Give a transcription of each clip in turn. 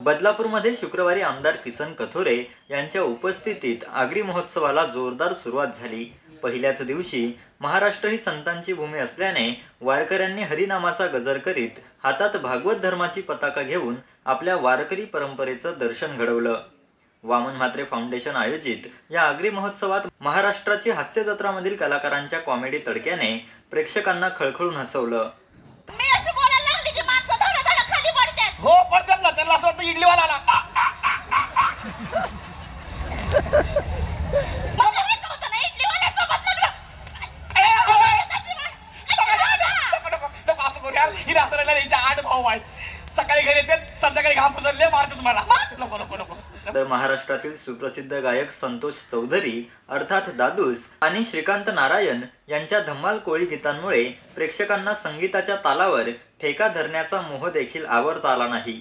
बदलापूरमध्ये शुक्रवारी आमदार किसन कथोरे यांच्या उपस्थितीत आगरी महोत्सवाला जोरदार सुरुवात झाली। पहिल्याच दिवशी महाराष्ट्र ही संतांची भूमी असल्याने वारकऱ्यांनी हरिनामाचा गजर करीत हातात भागवत धर्माची पताका घेऊन आपल्या वारकरी परंपरेचं दर्शन घडवलं। वामन म्हात्रे फाउंडेशन आयोजित या आगरी महोत्सवात महाराष्ट्राची हास्य जत्रामधील कलाकारांच्या कॉमेडी तडक्याने प्रेक्षकांना खळखळून हसवलं। हो पडतात ना, त्यांना असं वाटतं इडलीवाला आला। सकाळी घरी येते, संध्याकाळी घाम पुसले मारतात मला। नको नको नको। तर महाराष्ट्रातील सुप्रसिद्ध गायक संतोष चौधरी अर्थात दादूस आणि श्रीकांत नारायण यांच्या धम्माल कोळी गीतांमुळे प्रेक्षकांना संगीताच्या तालावर ठेका धरण्याचा मोह देखील आवरता आला नाही।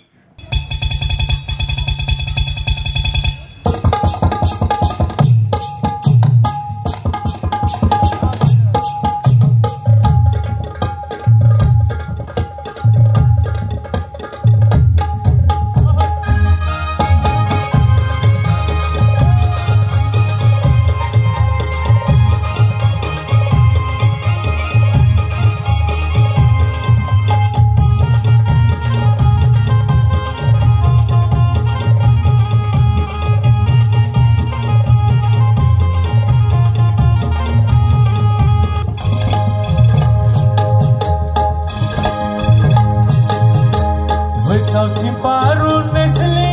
सावची पारू नेसली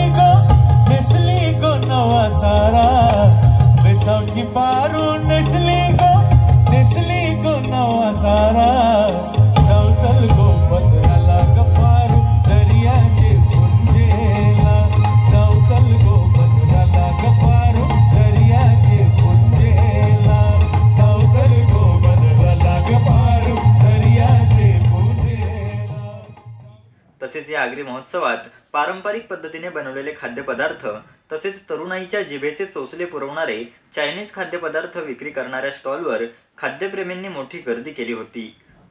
गो नवा सारा। बेसावची पारू नेसली गो नवा सारा। चल गो पदराला गपारू दर्याचे पुंजेला। चल गो पदराला गपारू दर्याचे पुंजेला। चल गो पदराला गपारू दर्याचे पुंजेला। तसेच या आगरी महोत्सवात पारंपरिक पद्धतीने बनवलेले खाद्यपदार्थ तसेच तरुणाईच्या जिभेचे चोचले पुरवणारे चायनीज खाद्यपदार्थ विक्री करणाऱ्या स्टॉलवर खाद्यप्रेमींनी मोठी गर्दी केली होती।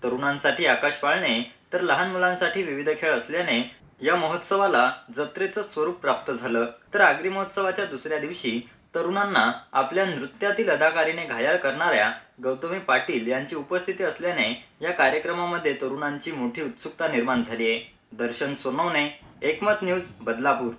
तरुणांसाठी आकाश पाळणे तर लहान मुलांसाठी विविध खेळ असल्याने या महोत्सवाला जत्रेचं स्वरूप प्राप्त झालं। तर आगरी महोत्सवाच्या दुसऱ्या दिवशी तरुणांना आपल्या नृत्यातील अदाकारीने घायाळ करणाऱ्या गौतमी पाटील यांची उपस्थिती असल्याने या कार्यक्रमामध्ये तरुणांची मोठी उत्सुकता निर्माण झाली आहे। दर्शन सोनवणे, एकमत न्यूज, बदलापूर।